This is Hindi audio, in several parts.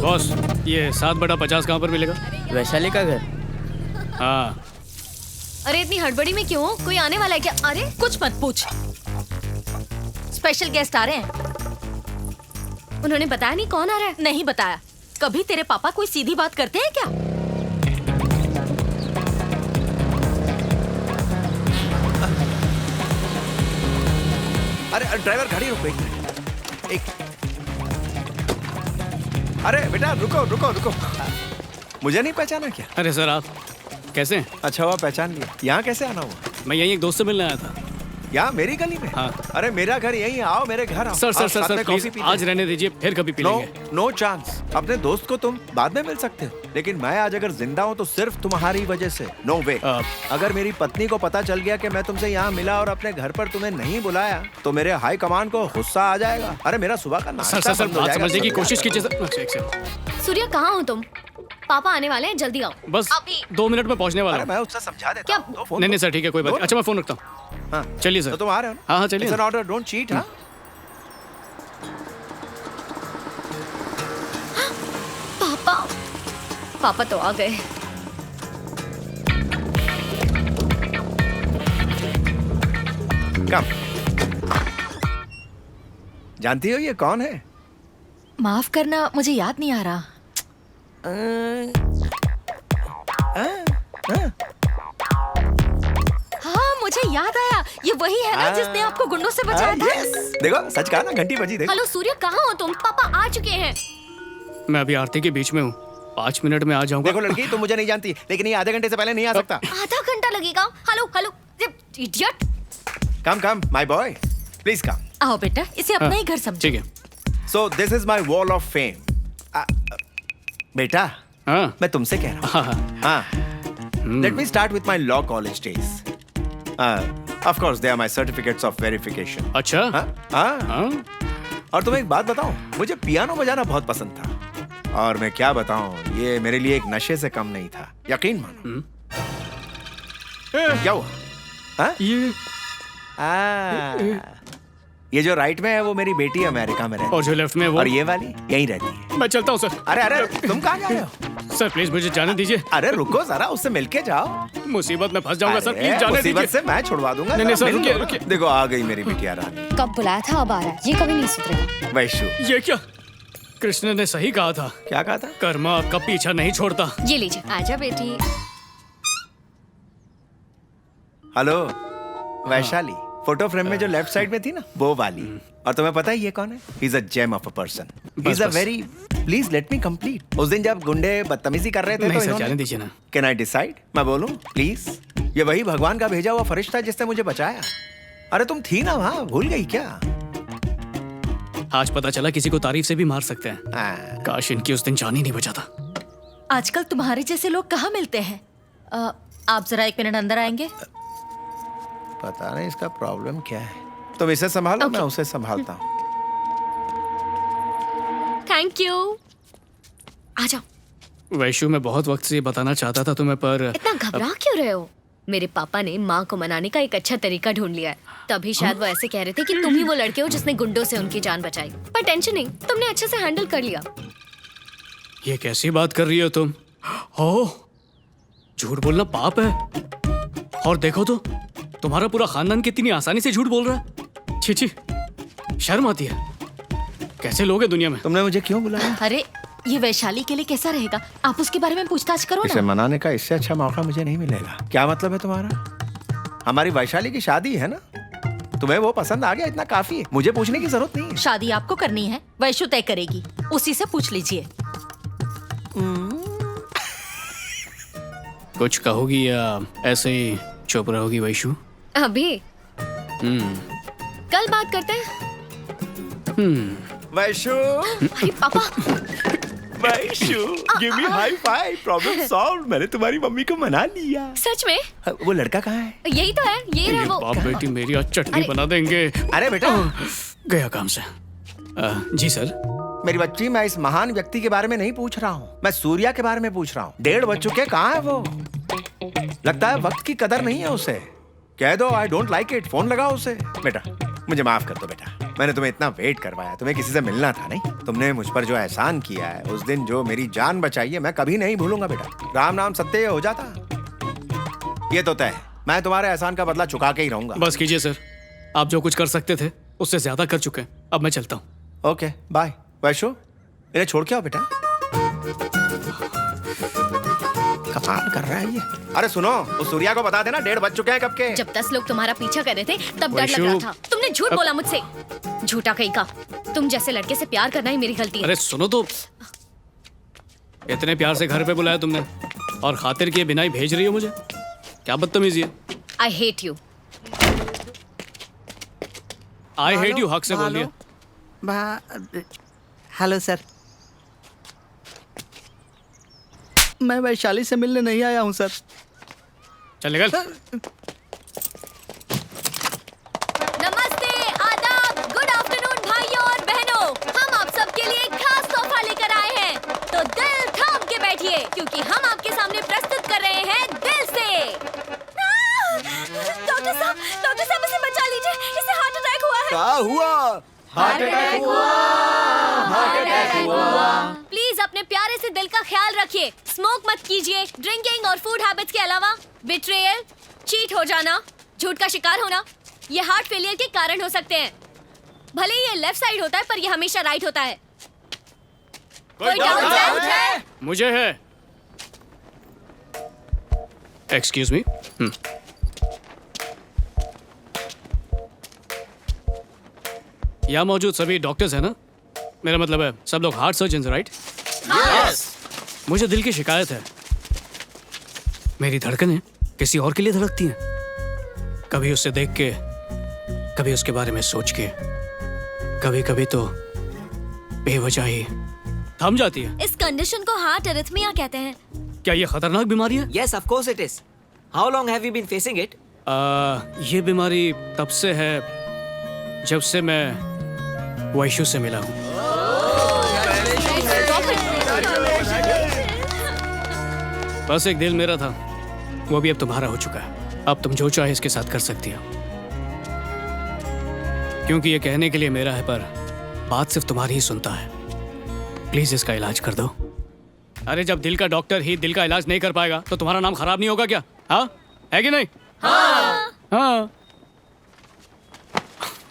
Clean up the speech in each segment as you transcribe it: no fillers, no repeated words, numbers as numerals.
बॉस, ये 7/50 कहाँ पर मिलेगा? वैशाली का घर। हाँ। अरे इतनी हड़बड़ी में क्यों? कोई आने वाला है क्या? अरे कुछ मत पूछ। स्पेशल गेस्ट आ रहे हैं। उन्होंने बताया नहीं कौन आ रहा है? नहीं बताया। कभी तेरे पापा कोई सीधी बात करते हैं क्या? अरे ड्राइवर, गाड़ी रोको एक। अरे बेटा रुको रुको रुको, मुझे नहीं पहचाना क्या? अरे सर, आप कैसे हैं? अच्छा हुआ पहचान लिया। यहाँ कैसे आना हुआ? मैं यहीं एक दोस्त से मिलने आया था। यहाँ मेरी गली में? हाँ। अरे मेरा घर यहीं, आओ मेरे घर आओ। सर सर आओ, सर साथ सर में कॉफी प्लीज पीते आज रहने दीजिए, फिर कभी पी नो लेंगे। No chance. अपने दोस्त को तुम बाद में मिल सकते हो, लेकिन मैं आज अगर जिंदा हूँ तो सिर्फ तुम्हारी वजह से। नो वे। अगर मेरी पत्नी को पता चल गया कि मैं तुमसे यहाँ मिला और अपने घर पर तुम्हें नहीं बुलाया तो मेरे हाई कमान को गुस्सा आ जाएगा। अरे मेरा सुबह का नाश्ता सर सर बंद हो बात जाएगा। समझने की कोशिश कीजिए सर। सूर्या कहाँ हो तुम? पापा आने वाले हैं, जल्दी आओ। बस 2 मिनट में पहुँचने वाला अरे हूँ। मैं उससे समझा देता क्या? हूँ। दो फोन नहीं नहीं सर, ठीक है, कोई बात नहीं। अच्छा मैं फोन रखता हूँ। हाँ चलिए सर। तो तुम आ रहे हो ना? हाँ हाँ चलिए। It's an order, don't cheat, हाँ? पापा पापा तो आ गए। कम। जानती हो ये कौन है? माफ करना, मुझे याद नहीं आ रहा। हाँ मुझे याद आया, ये वही है ना जिसने आपको गुंडों से बचाया था। Yes! देखो सच कहा ना, घंटी बजी। देखो हेलो सूर्या, कहाँ हो तुम? पापा आ चुके हैं। मैं अभी आरती के बीच में हूँ, 5 मिनट में आ जाऊंगा। देखो लड़की, तुम मुझे नहीं जानती, लेकिन ये आधे घंटे से पहले नहीं आ सकता। आधा घंटा लगेगा? Hello hello idiot. Come come my boy, please come. आओ बेटा, इसे अपना ही घर समझो। ठीक है। So this is my wall of fame. बेटा, हाँ मैं तुमसे कह रहा हूँ। हाँ, let me start with my law college days. Of course they are my certificates of verification. अच्छा। हाँ। और तुम्हें एक बात बताऊं, मुझे पियानो बजाना बहुत पसंद था, और मैं क्या बताऊं, ये मेरे लिए एक नशे से कम नहीं था, यकीन मानो। क्या हुआ? हाँ? ये जो राइट में है वो मेरी बेटी अमेरिका में रहती है, और जो लेफ्ट में वो? और ये वाली यहीं रहती है। मैं चलता हूँ सर। अरे अरे, तुम कहाँ जा रहे हो? सर प्लीज मुझे जाने दीजिए। अरे रुको जरा, उससे मिलके जाओ। मुसीबत में फंस जाऊंगा सर, अरे, प्लीज जाने मुसीबत दीजिए। से मैं छुड़वा दूंगा। नहीं, नहीं, जरा सर, मिल रुकिए, लो। रुकिए। देखो आ गई मेरी बिटिया रानी। कब बुलाया था, अब आ रहा है। ये कभी नहीं सुधरेगा। वैशु। ये क्या? कृष्ण ने सही कहा था, क्या कहा था? कर्मा आपका पीछा नहीं छोड़ता। ये लीजिए। आजा बेटी। हेलो वैशाली, फोटो फ्रेम में जो लेफ्ट साइड में थी ना, वो वाली। और तुम्हें पता है ये कौन है? He is a gem of a person. He is a bus. Very, please let me complete. उस दिन जब गुंडे बदतमीजी कर रहे थे नहीं तो सर, जाने दीजिए ना। Can I decide? मैं बोलूं प्लीज? ये वही भगवान का भेजा हुआ फरिश्ता है जिसने मुझे बचाया। अरे तुम थी ना वहां, भूल गई क्या? आज पता चला किसी को तारीफ से भी मार सकते हैं। काश इनकी उस दिन जान ही नहीं बचा था। आजकल तुम्हारे जैसे लोग कहाँ मिलते हैं? आप जरा 1 मिनट अंदर आएंगे? पता नहीं इसका प्रॉब्लम क्या है। तुम इसे संभालो, मैं उसे संभालता हूँ। Thank you. आ जाओ। वैशु, मैं बहुत वक्त से ये बताना चाहता था तुम्हें, पर इतना घबरा क्यों रहे हो? मेरे पापा ने माँ को मनाने का एक अच्छा तरीका ढूंढ लिया है। तभी शायद वो ऐसे कह रहे थे कि तुम ही वो लड़के हो जिसने गुंडों से उनकी जान बचाई। पर टेंशन नहीं, तुमने अच्छे से हैंडल कर लिया। ये कैसी बात कर रही हो तुम? हो, झूठ बोलना पाप है। और देखो तो, तुम्हारा पूरा खानदान कितनी आसानी से झूठ बोल रहा है। छी छी, शर्म आती है। कैसे लोग हैं दुनिया में? तुमने मुझे क्यों बुलाया? अरे ये वैशाली के लिए कैसा रहेगा? आप उसके बारे में पूछताछ करो इसे ना। मनाने का इससे अच्छा मौका मुझे नहीं मिलेगा। क्या मतलब है तुम्हारा? हमारी वैशाली की शादी है ना, तुम्हें वो पसंद आ गया, इतना काफी है। मुझे पूछने की जरूरत नहीं है। शादी आपको करनी है, वैशु तय करेगी, उसी से पूछ लीजिए। कुछ कहोगी या ऐसे ही चुप रहोगी वैशु? अभी कल बात करते हैं। वैशु, अरे पापा। Vaishu, give me high five, problem solve. मैंने तुम्हारी मम्मी को मना लिया। सच में? वो लड़का कहाँ है? यही तो है, यही ये है वो। बाप बेटी मेरी आज चटनी अरे- बना देंगे। अरे बेटा, गया काम से। जी सर। मेरी बच्ची, मैं इस महान व्यक्ति के बारे में नहीं पूछ रहा हूँ, मैं सूर्या के बारे में पूछ रहा हूँ। 1:30 बज चुके, कहाँ है वो? लगता है वक्त की कदर नहीं है उसे। कह दो I don't like it, phone लगाओ उसे। बेटा मुझे माफ कर दो बेटा। मैंने तुम्हें इतना वेट करवाया, तुम्हें किसी से मिलना था नहीं? तुमने मुझ पर जो एहसान किया है, उस दिन जो मेरी जान बचाई है, मैं कभी नहीं भूलूंगा बेटा। राम नाम सत्य हो जाता, ये तो तय है। मैं तुम्हारे एहसान का बदला चुका के ही रहूंगा। बस कीजिए सर, आप जो कुछ कर सकते थे उससे ज्यादा कर चुके हैं। अब मैं चलता हूँ। Okay bye. वैशु, इन्हें छोड़ के आओ बेटा। कमाल कर रहा है ये। अरे सुनो, उस सूर्या को बता देना 1:30 बज चुके हैं कब के। जब 10 लोग तुम्हारा पीछा कर रहे थे तब डर लग वैशु। रहा था। तुमने झूठ बोला मुझसे, झूठा कहीं का। तुम जैसे लड़के से प्यार करना ही मेरी गलती है। अरे सुनो तो, इतने प्यार से घर पे बुलाया तुमने और खातिर किए बिना ही भेज रही हो मुझे? क्या बदतमीजी है। I hate you. I hate you हक से बोल दिया। हेलो सर, मैं वैशाली से मिलने नहीं आया हूँ सर। चल निकल। नमस्ते, आदाब, गुड आफ्टरनून भाइयों और बहनों। हम आप सबके लिए एक खास तोहफा लेकर आए हैं, तो दिल थाम के बैठिए क्योंकि हम आपके सामने प्रस्तुत कर रहे हैं दिल से। डॉक्टर साहब इसे बचा लीजिए, इसे हार्ट अटैक हुआ है। क्या हुआ? हार्ट अटैक हुआ। प्लीज अपने प्यारे से दिल का ख्याल रखिए। स्मोक मत कीजिए। ड्रिंकिंग और फूड हैबिट्स के अलावा बिट्रेयल, चीट हो जाना, झूठ का शिकार होना, ये हार्ट फेलियर के कारण हो सकते हैं। भले ही ये लेफ्ट साइड होता है पर ये हमेशा राइट होता है। कोई डाउट है? मुझे है। Excuse me. यहाँ मौजूद सभी डॉक्टर्स हैं ना? मेरा मतलब है सब लोग हार्ट सर्जन, राइट? यस। मुझे दिल की शिकायत है। मेरी धड़कनें किसी और के लिए धड़कती हैं। कभी उसे देख के, कभी उसके बारे में सोच के, कभी कभी तो बेवजह ही थम जाती है। इस कंडीशन को हार्ट एरिथमिया कहते हैं। क्या ये खतरनाक बीमारी है? Yes, of course it is. How long have you been facing it? ये बीमारी तब से है जब से मैं वैशु से मिला हूँ। बस एक दिल मेरा था, वो भी अब तुम्हारा हो चुका है। अब तुम जो चाहे इसके साथ कर सकती हो, क्योंकि ये कहने के लिए मेरा है पर बात सिर्फ तुम्हारी ही सुनता है। प्लीज इसका इलाज कर दो। अरे जब दिल का डॉक्टर ही दिल का इलाज नहीं कर पाएगा तो तुम्हारा नाम खराब नहीं होगा क्या? हाँ, है कि नहीं? हाँ।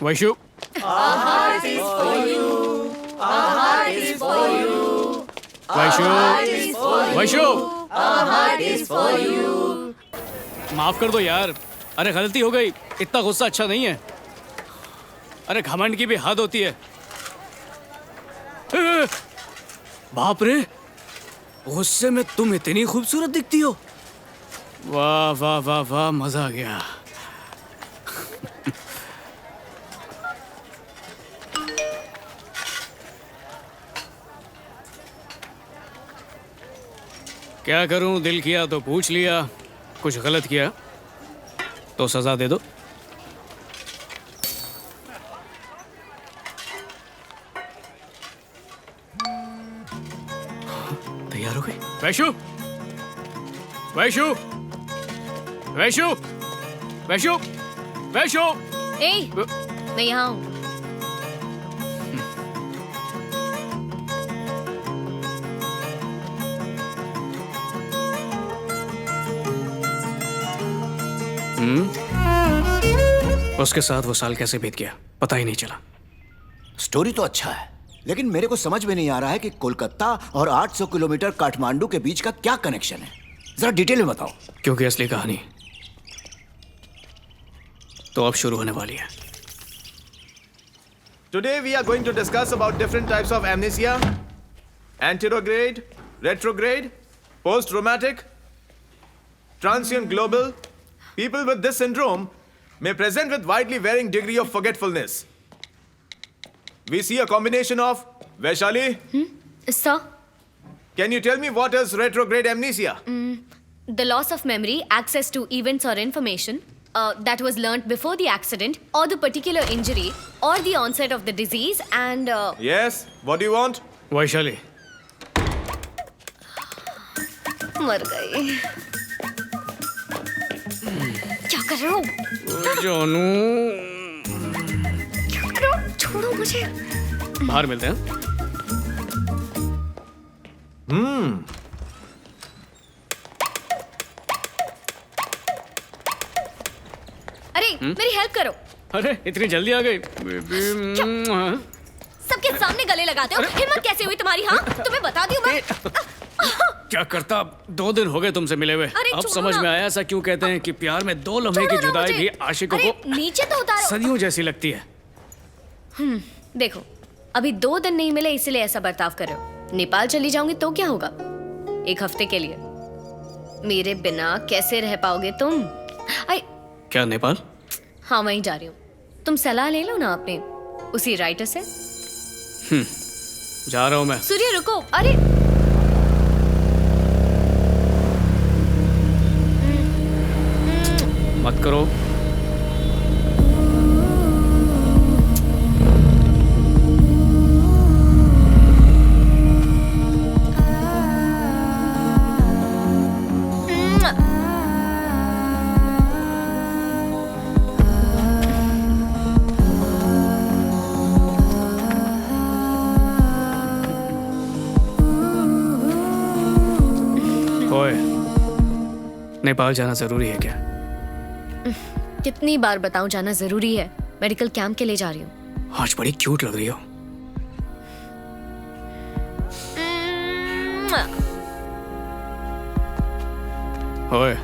वैशु, वैशु, माफ कर दो यार। अरे गलती हो गई, इतना गुस्सा अच्छा नहीं है। अरे घमंड की भी हद होती है। बाप रे, गुस्से में तुम इतनी खूबसूरत दिखती हो। वाह वाह वाह वाह, मजा आ गया। क्या करूं, दिल किया तो पूछ लिया, कुछ गलत किया तो सजा दे दो। तैयार हो गई? वैशु, वैशु, वैशु, वैशु, वैशु। ए, मैं यहाँ हूँ। उसके साथ वो साल कैसे बीत गया पता ही नहीं चला। स्टोरी तो अच्छा है, लेकिन मेरे को समझ में नहीं आ रहा है कि कोलकाता और 800 किलोमीटर काठमांडू के बीच का क्या कनेक्शन है। जरा डिटेल में बताओ। क्योंकि असली कहानी तो अब शुरू होने वाली है। Today we are going to discuss about different types of amnesia: anterograde, retrograde, post-traumatic, transient global. People with this syndrome may present with widely varying degree of forgetfulness. We see a combination of Vaishali. Sir, Can you tell me what is retrograde amnesia? the loss of memory, access to events or information that was learnt before the accident or the particular injury or the onset of the disease and Yes. What do you want? Vaishali, मर गई। क्या कर रहे हो? जानू, क्या कर रहे हो? छोड़ो मुझे। बाहर मिलते हैं। अरे मेरी हेल्प करो। अरे इतनी जल्दी आ गई। सबके सामने गले लगाते हो। हिम्मत कैसे हुई तुम्हारी? हाँ तुम्हें बता दी मैं। क्या करता, 2 दिन हो गए तुमसे मिले हुए। अरे अब छोड़ो समझ ना। में आया ऐसा क्यों कहते हैं कि प्यार में 2 लम्हे की छोड़ो ना जुदाई मुझे। भी आशिकों अरे, को नीचे तो उतारो। सदियों जैसी लगती है। देखो अभी 2 दिन नहीं मिले इसलिए ऐसा बर्ताव कर रहे हो। नेपाल चली जाऊंगी तो क्या होगा? 1 हफ्ते के लिए। मेरे बिना कैसे रह पाओगे तुम? क्या नेपाल? हाँ वहीं जा रही हूँ। तुम सलाह ले लो ना अपने उसी राइटर से। जा रहा हूं मैं। सूर्य रुको। अरे मत करो। ओए, नेपाल जाना जरूरी है क्या? कितनी बार बताऊं जाना जरूरी है। मेडिकल कैंप के लिए जा रही हूँ। आज बड़ी क्यूट लग रही हो। ओए,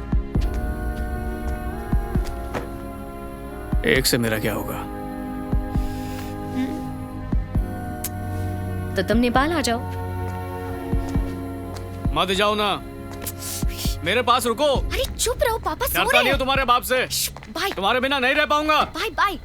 एक से मेरा क्या होगा? तो तुम नेपाल आ जाओ। मत जाओ ना, मेरे पास रुको। अरे चुप रहो, पापा सो डरता रहे नहीं हो हैं। तुम्हारे बाप से। बाय तुम्हारे बिना नहीं रह पाऊंगा। Bye bye.